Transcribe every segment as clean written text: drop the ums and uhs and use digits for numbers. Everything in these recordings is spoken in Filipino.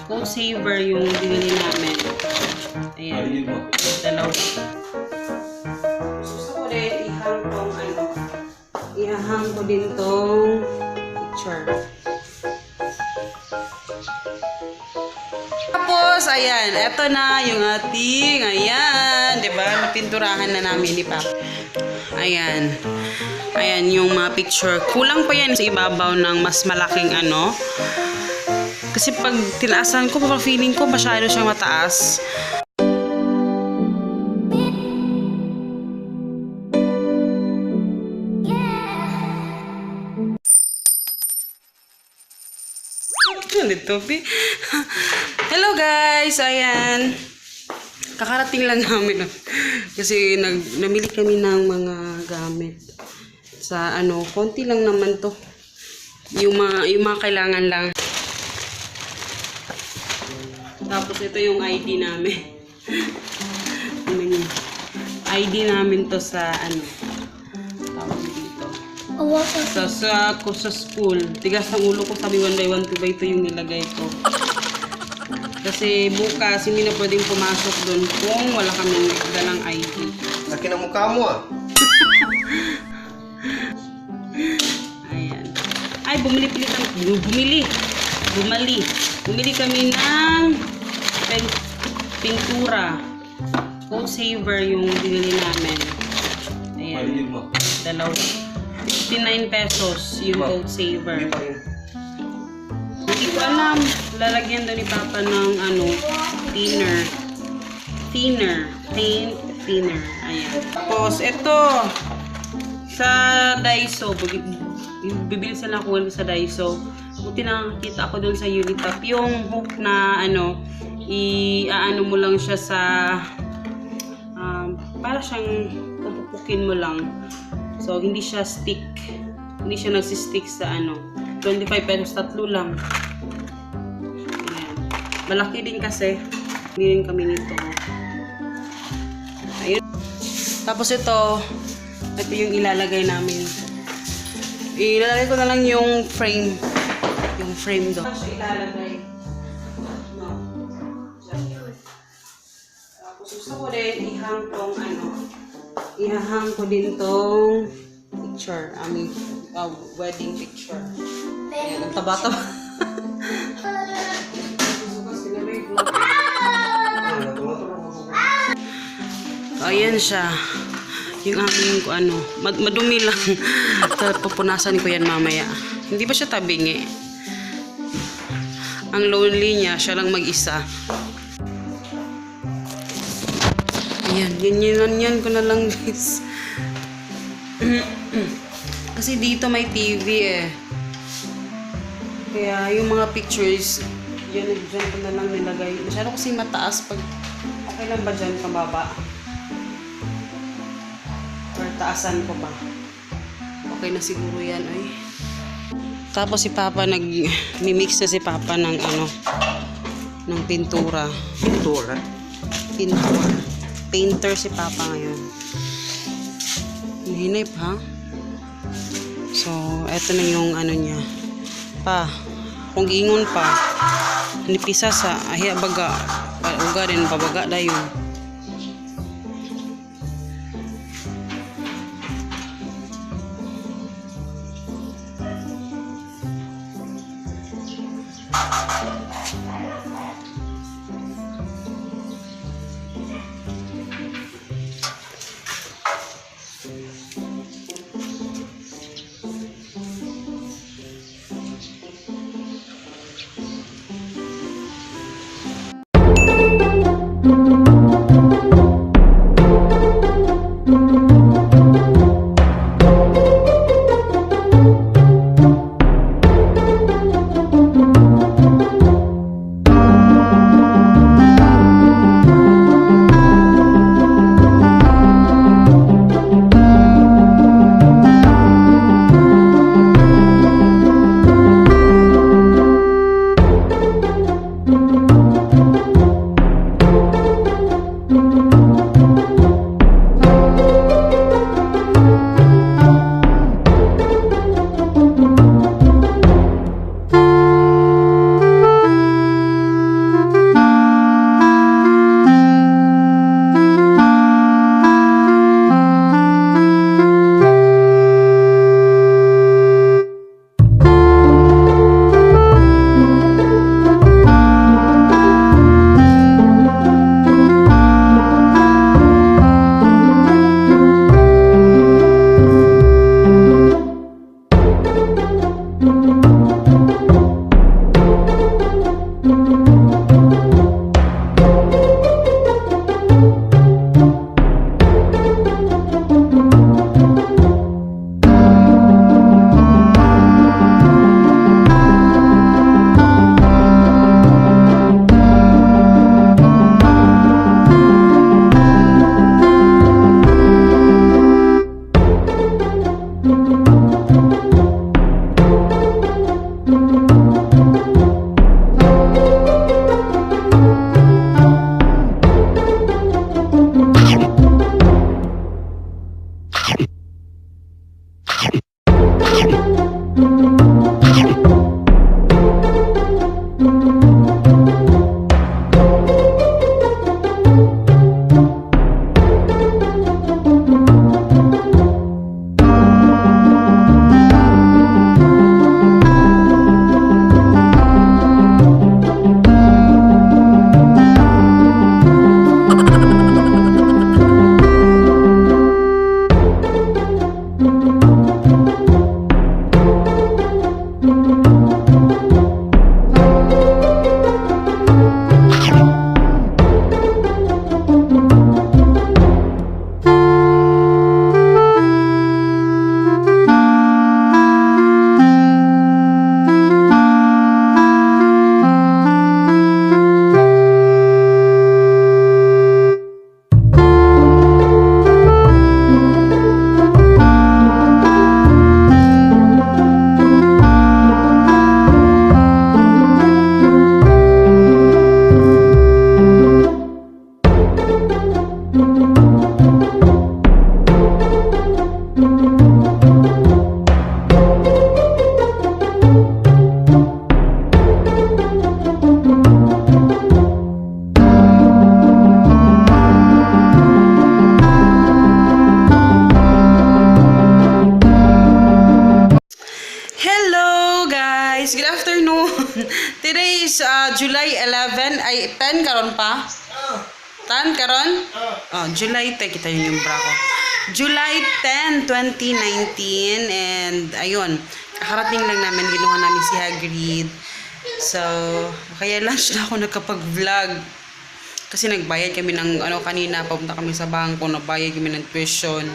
Gold saver yung binili namin. Ayan. Dalawa. Gusto ko rin ihang ko din tong picture. Tapos, ayan. Eto na yung ating, ayan. Diba? Napinturahan na namin ni Papa. Ayan. Ayan yung mga picture. Kulang pa yan sa ibabaw ng mas malaking ano. Kasi pag tinaasan ko, parang feeling ko masyado siyang mataas. Hello guys! Ayan. Kakarating lang namin. Kasi namili kami ng mga gamit. Sa ano, konti lang naman to. Yung mga kailangan lang. Tapos ito yung ID namin. ID namin to sa ano. Tawag dito. Sa school. Tigas ng ulo ko, sabi 1 by 1, 2 by 2 yung nilagay ko. Kasi bukas hindi na pwedeng pumasok doon kung wala kaming dalang ID. Laki ng mukha mo ah. Ayan. Ay, bumili kami ng pintura. Gold saver yung binili namin. Ayan. Dalawa. 59 pesos yung gold saver. Hindi ko alam. Lalagyan daw ni Papa ng ano, paint thinner. Ayan. Tapos, ito. Sa Daiso. Bibili sila ako sa Daiso. Buti nakakita ako doon sa Unitap. Yung hook na ano, i-ano mo lang siya sa para siyang pupupukin mo lang. So, hindi siya stick. Hindi siya nagsistick sa ano. 25 pesos, 3 lang. Ayan. Malaki din kasi. Hindi rin kami nito. Ayun. Tapos ito yung ilalagay namin. Ilalagay ko na lang yung frame. Yung frame doon. Ito ilalagay. No. Tapos gusto ko din ihang tong ano. Ihahang ko din tong picture. Wedding picture. Ayan, ang taba-taba. Ayan siya. Yung aming ano, madumi lang. Pupunasan ko yan mamaya. Hindi pa siya tabingi. Ang lonely niya, siya lang mag-isa. Ayan, ganyan ko na lang guys. Kasi dito may TV eh. Kaya yung mga pictures, dyan ko na lang nilagay. Masyado kasi mataas pag okay lang ba dyan kababa? Or taasan ko ba? Okay na siguro yan ay. Tapos si Papa nag-mix na si Papa ng ano, ng pintura. Pintura? Painter si Papa ngayon. Hinip ha? So, eto na yung ano niya. Kung gingon pa, nipisa sa ahiya baga, uga rin pabaga dayon. July 11, ay 10 karon pa? 10 karon? Oh, July 10, kita niyo yung bra ko. July 10, 2019, and ayun, kakarating lang namin, ginawa namin si Hagrid. So, kaya lunch na ako nagkapag-vlog. Kasi nagbayad kami ng kanina, papunta kami sa bangko, nagbayad kami ng tuition.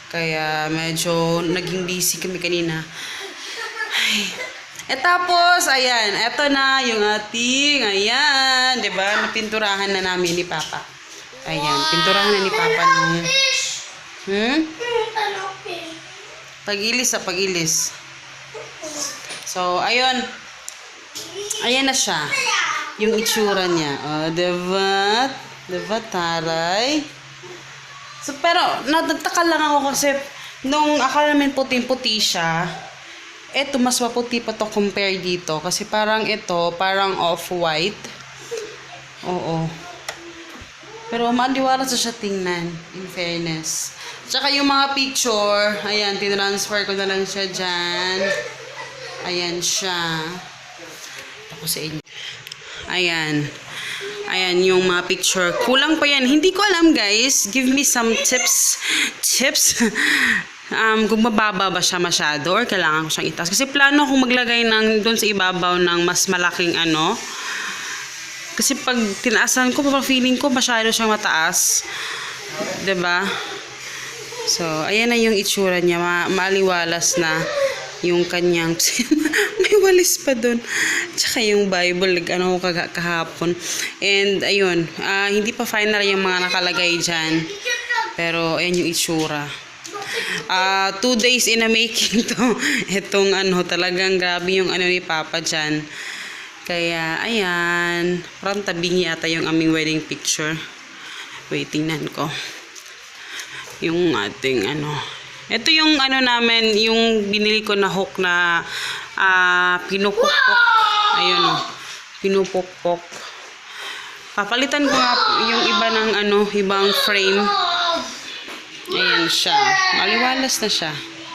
Kaya medyo naging busy kami kanina. Ay. Tapos, ayan, eto na yung ating, ayan, 'di ba? Napinturahan na namin ni Papa. Ayan, pinturahan na ni Papa nung pagilis sa pagilis. So, ayun. Ayan na siya. Yung itsura niya. Oh, diba? Diba, taray? So, pero, nagtaka lang ako kasi nung akala namin puting-puti siya, eto, mas maputi pa to compare dito. Kasi parang ito, parang off-white. Oo. Pero maliwalas na siya tingnan, in fairness. Tsaka yung mga picture, ayan, tinransfer ko na lang siya dyan. Ayan siya. Ako sa inyo. Ayan. Ayan yung mga picture. Kulang pa yan. Hindi ko alam, guys. Give me some tips. Kung mababa ba siya masyado or kailangan ko siyang itaas. Kasi plano akong maglagay ng doon sa ibabaw ng mas malaking Kasi pag tinaasan ko, parang feeling ko masyado siyang mataas. 'Di ba? So, ayan na yung itsura niya. Maliwalas na yung kanyang may walis pa doon. Tsaka yung Bible, kahapon. And, ayun, hindi pa final yung mga nakalagay dyan. Pero, ayan yung itsura. 2 days in a making to. Itong talagang grabe yung ni Papa dyan. Kaya, ayan. Parang tabing yata yung aming wedding picture. Wait, tingnan ko. Yung ating Ito yung namin, yung binili ko na hook na pinupukpok. Ayun pinupukpok. Papalitan ko nga yung iba ng ibang frame. Ayan siya. Maliwalas na siya.